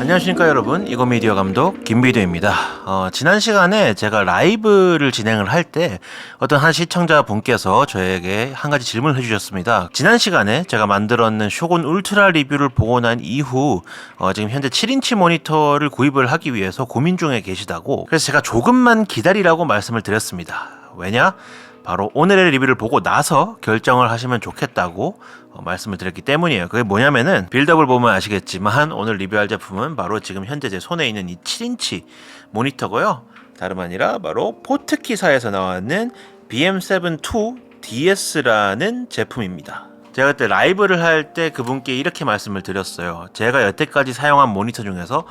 안녕하십니까 여러분, 이거미디어 감독 김비디오입니다. 지난 시간에 제가 라이브를 진행을 할 때 어떤 한 시청자분께서 저에게 한 가지 질문을 해주셨습니다. 지난 시간에 제가 만들었는 쇼군 울트라 리뷰를 보고 난 이후 지금 현재 7인치 모니터를 구입을 하기 위해서 고민 중에 계시다고, 그래서 제가 조금만 기다리라고 말씀을 드렸습니다. 왜냐? 바로 오늘의 리뷰를 보고 나서 결정을 하시면 좋겠다고 말씀을 드렸기 때문이에요. 그게 뭐냐면은, 빌드업을 보면 아시겠지만 오늘 리뷰할 제품은 바로 지금 현재 제 손에 있는 이 7인치 모니터고요. 다름 아니라 바로 포트키사에서 나왔는 BM7-2DS라는 제품입니다. 제가 그때 라이브를 할 때 그분께 이렇게 말씀을 드렸어요. 제가 여태까지 사용한 모니터 중에서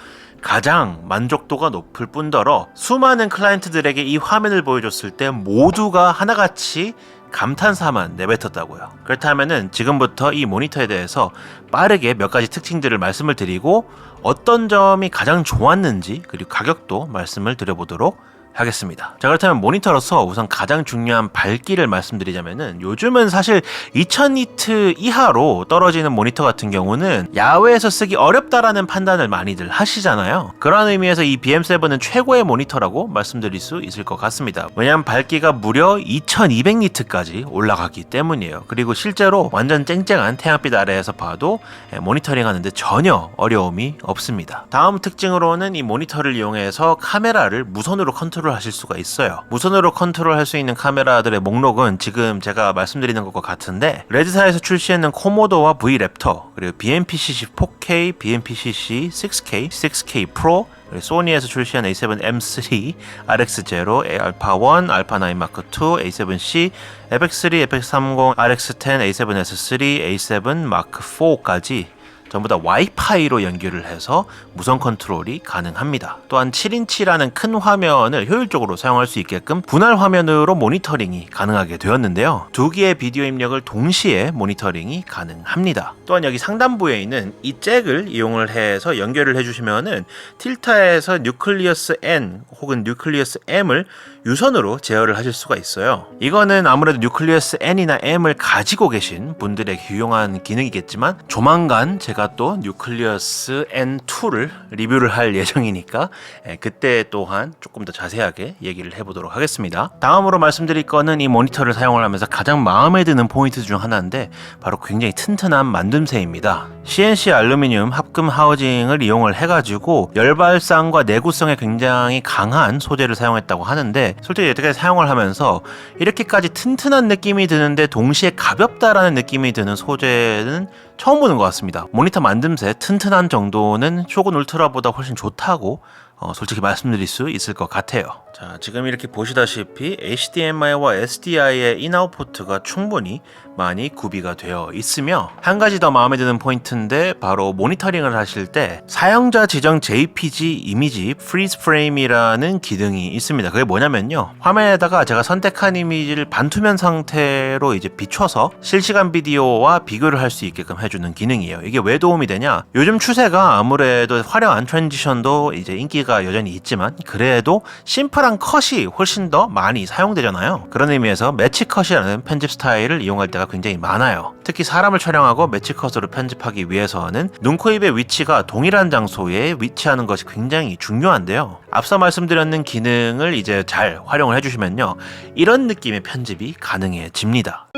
가장 만족도가 높을 뿐더러 수많은 클라이언트들에게 이 화면을 보여줬을 때 모두가 하나같이 감탄사만 내뱉었다고요. 그렇다면은 지금부터 이 모니터에 대해서 빠르게 몇 가지 특징들을 말씀을 드리고 어떤 점이 가장 좋았는지, 그리고 가격도 말씀을 드려보도록 하겠습니다. 자, 그렇다면 모니터로서 우선 가장 중요한 밝기를 말씀드리자면은, 요즘은 사실 2000니트 이하로 떨어지는 모니터 같은 경우는 야외에서 쓰기 어렵다라는 판단을 많이들 하시잖아요. 그런 의미에서 이 BM7은 최고의 모니터라고 말씀드릴 수 있을 것 같습니다. 왜냐하면 밝기가 무려 2200니트까지 올라가기 때문이에요. 그리고 실제로 완전 쨍쨍한 태양빛 아래에서 봐도 모니터링 하는데 전혀 어려움이 없습니다. 다음 특징으로는 이 모니터를 이용해서 카메라를 무선으로 컨트롤 하실 수가 있어요. 무선으로 컨트롤할 수 있는 카메라들의 목록은 지금 제가 말씀드리는 것과 같은데, 레드사에서 출시했는 코모도와 V랩터, 그리고 BMPCC 4K, BMPCC 6K, 6K Pro, 소니에서 출시한 A7M3, RX0, 알파1, 알파9 마크2, A7C, FX3, FX30, RX10, A7S3, A7 마크4까지 전부 다 와이파이로 연결을 해서 무선 컨트롤이 가능합니다. 또한 7인치라는 큰 화면을 효율적으로 사용할 수 있게끔 분할 화면으로 모니터링이 가능하게 되었는데요. 두 개의 비디오 입력을 동시에 모니터링이 가능합니다. 또한 여기 상단부에 있는 이 잭을 이용을 해서 연결을 해주시면은 틸타에서 뉴클리어스 N 혹은 뉴클리어스 M을 유선으로 제어를 하실 수가 있어요. 이거는 아무래도 뉴클리어스 N이나 M을 가지고 계신 분들에게 유용한 기능이겠지만, 조만간 제가 또 뉴클리어스 N2를 리뷰를 할 예정이니까 그때 또한 조금 더 자세하게 얘기를 해보도록 하겠습니다. 다음으로 말씀드릴 거는 이 모니터를 사용을 하면서 가장 마음에 드는 포인트 중 하나인데, 바로 굉장히 튼튼한 만듦새입니다. CNC 알루미늄 합금 하우징을 이용을 해가지고 열발성과 내구성에 굉장히 강한 소재를 사용했다고 하는데, 솔직히 여태까지 사용을 하면서 이렇게까지 튼튼한 느낌이 드는데 동시에 가볍다라는 느낌이 드는 소재는 처음 보는 것 같습니다. 모니터 만듦새 튼튼한 정도는 쇼군 울트라보다 훨씬 좋다고 솔직히 말씀드릴 수 있을 것 같아요. 자, 지금 이렇게 보시다시피 HDMI와 SDI의 인아웃 포트가 충분히 많이 구비가 되어 있으며, 한 가지 더 마음에 드는 포인트인데, 바로 모니터링을 하실 때 사용자 지정 JPG 이미지 프리즈 프레임이라는 기능이 있습니다. 그게 뭐냐면요, 화면에다가 제가 선택한 이미지를 반투명 상태로 이제 비춰서 실시간 비디오와 비교를 할 수 있게끔 해주는 기능이에요. 이게 왜 도움이 되냐? 요즘 추세가 아무래도 화려한 트랜지션도 이제 인기가 여전히 있지만, 그래도 심플한 컷이 훨씬 더 많이 사용되잖아요. 그런 의미에서 매치 컷이라는 편집 스타일을 이용할 때가 굉장히 많아요. 특히 사람을 촬영하고 매치 컷으로 편집하기 위해서는 눈, 코, 입의 위치가 동일한 장소에 위치하는 것이 굉장히 중요한데요. 앞서 말씀드렸는 기능을 이제 잘 활용을 해주시면요, 이런 느낌의 편집이 가능해집니다.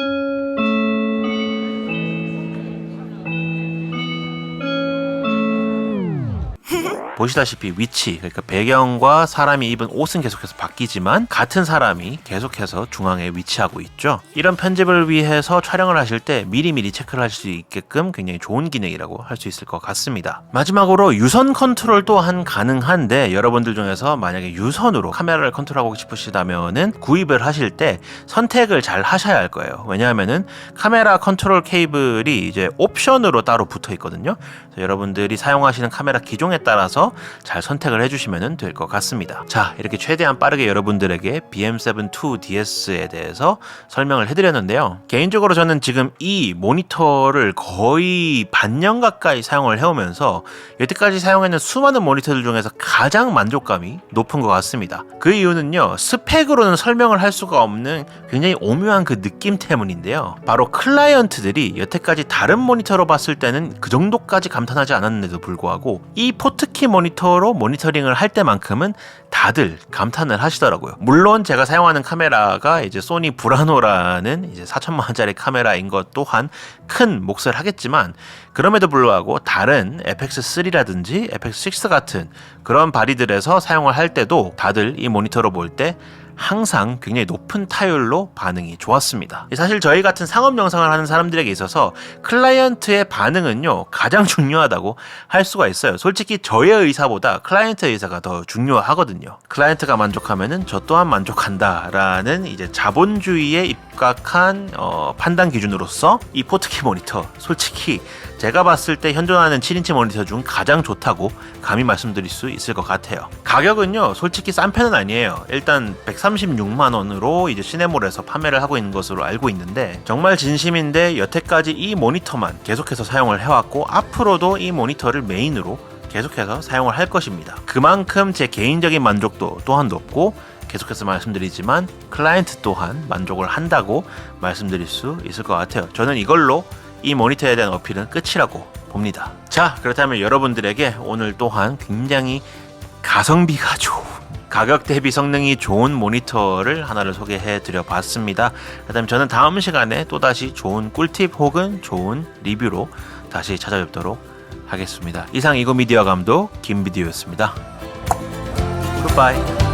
보시다시피 위치, 그러니까 배경과 사람이 입은 옷은 계속해서 바뀌지만 같은 사람이 계속해서 중앙에 위치하고 있죠. 이런 편집을 위해서 촬영을 하실 때 미리미리 체크를 할 수 있게끔 굉장히 좋은 기능이라고 할 수 있을 것 같습니다. 마지막으로 유선 컨트롤 또한 가능한데, 여러분들 중에서 만약에 유선으로 카메라를 컨트롤하고 싶으시다면은 구입을 하실 때 선택을 잘 하셔야 할 거예요. 왜냐하면은 카메라 컨트롤 케이블이 이제 옵션으로 따로 붙어 있거든요. 그래서 여러분들이 사용하시는 카메라 기종에 따라서 중에서 잘 선택을 해주시면 될 것 같습니다. 자, 이렇게 최대한 빠르게 여러분들에게 BM7-2DS에 대해서 설명을 해드렸는데요. 개인적으로 저는 지금 이 모니터를 거의 반년 가까이 사용을 해오면서 여태까지 사용했는 수많은 모니터들 중에서 가장 만족감이 높은 것 같습니다. 그 이유는요, 스펙으로는 설명을 할 수가 없는 굉장히 오묘한 그 느낌 때문인데요. 바로 클라이언트들이 여태까지 다른 모니터로 봤을 때는 그 정도까지 감탄하지 않았는데도 불구하고 이 포트키 모니터로 모니터링을 할 때만큼은 다들 감탄을 하시더라고요. 물론 제가 사용하는 카메라가 이제 소니 브라노라는 이제 4천만 원짜리 카메라인 것 또한 큰 몫을 하겠지만, 그럼에도 불구하고 다른 FX3라든지 FX6 같은 그런 바디들에서 사용을 할 때도 다들 이 모니터로 볼 때 항상 굉장히 높은 타율로 반응이 좋았습니다. 사실 저희 같은 상업 영상을 하는 사람들에게 있어서 클라이언트의 반응은요, 가장 중요하다고 할 수가 있어요. 솔직히 저의 의사보다 클라이언트의 의사가 더 중요하거든요. 클라이언트가 만족하면은 저 또한 만족한다라는 이제 자본주의에 입각한 판단 기준으로서 이 포트키 모니터, 솔직히 제가 봤을 때 현존하는 7인치 모니터 중 가장 좋다고 감히 말씀드릴 수 있을 것 같아요. 가격은요, 솔직히 싼 편은 아니에요. 일단 136만 원으로 이제 시네몰에서 판매를 하고 있는 것으로 알고 있는데, 정말 진심인데 여태까지 이 모니터만 계속해서 사용을 해왔고 앞으로도 이 모니터를 메인으로 계속해서 사용을 할 것입니다. 그만큼 제 개인적인 만족도 또한 높고, 계속해서 말씀드리지만 클라이언트 또한 만족을 한다고 말씀드릴 수 있을 것 같아요. 저는 이걸로 이 모니터에 대한 어필은 끝이라고 봅니다. 자, 그렇다면 여러분들에게 오늘 또한 굉장히 가성비가 좋은, 가격 대비 성능이 좋은 모니터를 하나를 소개해 드려 봤습니다. 그렇다면 저는 다음 시간에 또다시 좋은 꿀팁 혹은 좋은 리뷰로 다시 찾아뵙도록 하겠습니다. 이상 이고미디어 감독 김비디오였습니다. 굿바이.